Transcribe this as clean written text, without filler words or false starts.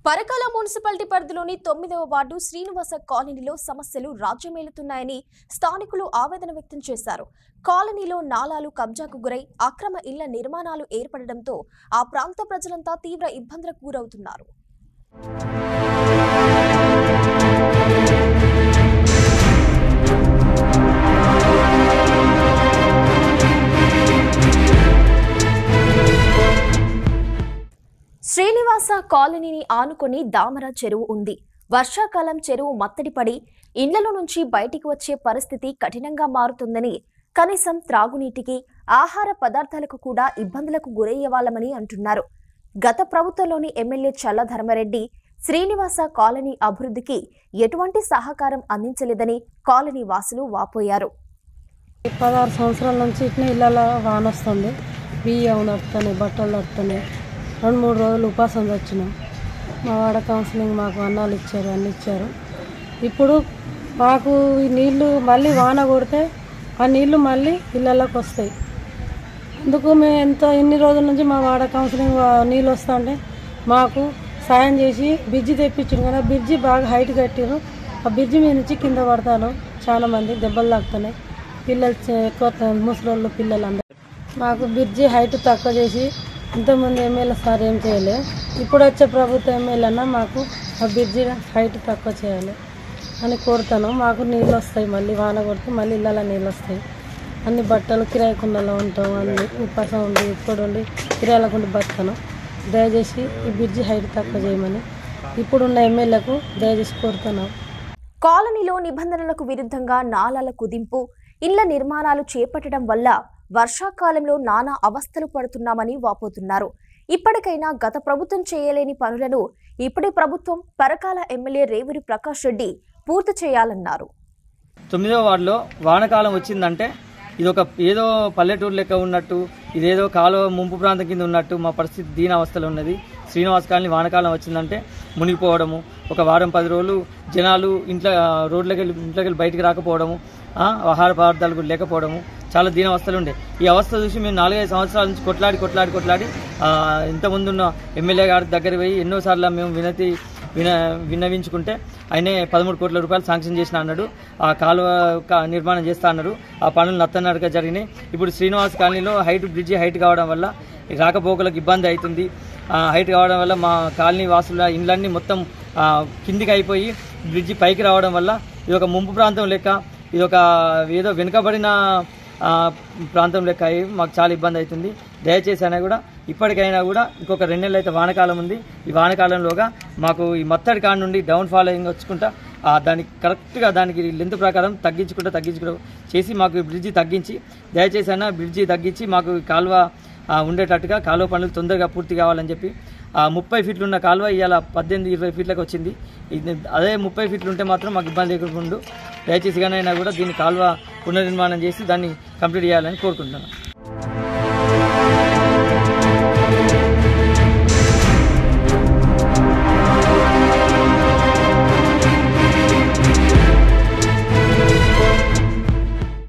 Parakala municipality పరిధిలోని 9వ ward Srinivasa కాలనీలో సమస్యలు రాజ్యమేలుతున్నాయని స్థానికులు ఆవేదన వ్యక్తం చేశారు. కాలనీలో నాలాలు కబ్జాకు గురై అక్రమ ఇళ్ల నిర్మాణాలు ఏర్పడడంతో ఆ ప్రాంత ప్రజలంతా తీవ్ర ఇబ్బందులకు గురవుతున్నారు. శ్రీనివాస కాలనీని ఆనుకొని దామర చెరువు ఉంది. వర్షాకాలం చెరువు మత్తడిపడి ఇండ్లలో నుంచి బయటికి వచ్చే పరిస్థితి కఠినంగా మారుతుందని, కనీసం త్రాగునీటికి ఆహార పదార్థాలకు కూడా ఇబ్బందులకు గురయ్యేవాళ్లమని అంటున్నారు. గత ప్రభుత్వంలోని ఎమ్మెల్యే చల్ల ధర్మారెడ్డి శ్రీనివాస కాలనీ అభివృద్ధికి ఎటువంటి సహకారం అందించలేదని కాలనీ వాసులు వాపోయారు. 16 సంవత్సరాల నుంచి ఇట్లా ఇళ్ళలో వాన వస్తుంది, బియ్యం తడుతున్నాయి, బట్టలు తడుతున్నాయి. 2-3 రోజులు ఉపాసం వచ్చినాం. మా వాడ కౌన్సిలింగ్ మాకు అన్నాలు ఇచ్చారు, అన్నీ ఇచ్చారు. ఇప్పుడు మాకు ఈ నీళ్లు మళ్ళీ వాన కొడితే ఆ నీళ్లు మళ్ళీ ఇళ్ళలోకి వస్తాయి. అందుకు మేము ఇన్ని రోజుల నుంచి మా వాడ కౌన్సిలింగ్ నీళ్ళు వస్తా అంటే మాకు సాయం చేసి బ్రిడ్జి తెప్పించారు కదా. బ్రిడ్జి బాగా హైట్ కట్టారు. ఆ బ్రిడ్జి మీద నుంచి కింద పడతాను, చాలా మంది దెబ్బలు తాకుతున్నాయి. పిల్లలు ఎక్కువ ముసలోళ్ళు పిల్లలు అందరూ. మాకు బ్రిడ్జి హైట్ తక్కువ చేసి ఇంతకుముందు ఎమ్మెల్యే సార్ ఏం చేయలే. ఇప్పుడు వచ్చే ప్రభుత్వ ఎమ్మెల్యే అన్న మాకు ఆ బ్రిడ్జి హైట్ తక్కువ చేయాలి అని కోరుతాను. మాకు నీళ్ళు వస్తాయి, మళ్ళీ వాన కొడితే మళ్ళీ ఇళ్ళలో నీళ్ళు వస్తాయి. అన్ని బట్టలు కిరాయికుండలో ఉంటాం, అన్ని ఉపాసం ఉండి ఇప్పుడు ఉండి కిరాయిలకుండి బతాను. దయచేసి ఈ బ్రిడ్జి హైట్ తక్కువ చేయమని ఇప్పుడున్న ఎమ్మెల్యేకు దయచేసి కోరుతున్నాం. కాలనీలో నిబంధనలకు విరుద్ధంగా నాలాల కుదింపు, ఇళ్ల నిర్మాణాలు చేపట్టడం వల్ల వర్షాకాలంలో నానా అవస్థలు పడుతున్నామని వాపోతున్నారు. ఇప్పటికైనా గత ప్రభుత్వం చేయలేని పనులను ఇప్పటి ప్రభుత్వం పరకాల ఎమ్మెల్యే రేవూరి ప్రకాష్ రెడ్డి పూర్తి చేయాలన్నారు. 9వ వార్డులో వానకాలం వచ్చిందంటే ఇదొక ఏదో పల్లెటూరు లెక్క ఉన్నట్టు, ఇదేదో కాలువ ముంపు ప్రాంతం కింద ఉన్నట్టు మా పరిస్థితి దీని అవస్థలో ఉన్నది. శ్రీనివాస కాలనీ వానకాలం వచ్చిందంటే మునిగిపోవడము, ఒక వారం 10 రోజులు జనాలు ఇంట్లోకి వెళ్ళి బయటికి రాకపోవడము, ఆహార పదార్థాలు లేకపోవడము, చాలా దీని అవస్థలు ఉండే. ఈ అవస్థ చూసి మేము 4-5 సంవత్సరాల నుంచి కొట్లాడి ఇంతకుముందున్న ఎమ్మెల్యే గారి దగ్గర పోయి ఎన్నోసార్లు మేము విన్నవించుకుంటే ఆయనే 13 కోట్ల రూపాయలు శాంక్షన్ చేసిన అన్నాడు. ఆ కాలువ నిర్మాణం చేస్తా అన్నాడు. ఆ పనులు నత్తనడక జరిగినాయి. ఇప్పుడు శ్రీనివాస కాలనీలో బ్రిడ్జి హైట్ కావడం వల్ల రాకపోకలకు ఇబ్బంది అవుతుంది. హైట్ కావడం వల్ల మా కాలనీ వాసుల ఇండ్లన్నీ మొత్తం కిందికి అయిపోయి బ్రిడ్జి పైకి రావడం వల్ల ఇది ఒక ముంపు ప్రాంతం లెక్క, ఇది ఒక ఏదో వెనుకబడిన ప్రాంతం లెక్క అయ్యి మాకు చాలా ఇబ్బంది అవుతుంది. దయచేసి అయినా కూడా ఇప్పటికైనా కూడా ఇంకొక 2 నెలలు అయితే వానకాలం ఉంది. ఈ వానకాలంలోగా మాకు ఈ మత్తడి కాడ నుండి డౌన్ ఫాలోయింగ్ వచ్చుకుంటా దానికి కరెక్ట్గా దానికి లెంత్ ప్రకారం తగ్గించుకుంటూ చేసి మాకు బ్రిడ్జి తగ్గించి, దయచేసి అయినా బ్రిడ్జి తగ్గించి మాకు కాలువ ఉండేటట్టుగా కాలువ పనులు తొందరగా పూర్తి కావాలని చెప్పి 30 ఫీట్లు ఉన్న కాలువ ఇవాళ 18-20 ఫీట్లకు వచ్చింది. అదే 30 ఫీట్లు ఉంటే మాత్రం మాకు ఇబ్బంది లేకుండా. దయచేసి గానైనా కూడా దీన్ని కాలువ పునర్నిర్మాణం చేసి దాన్ని కంప్లీట్ చేయాలని కోరుకుంటున్నాను.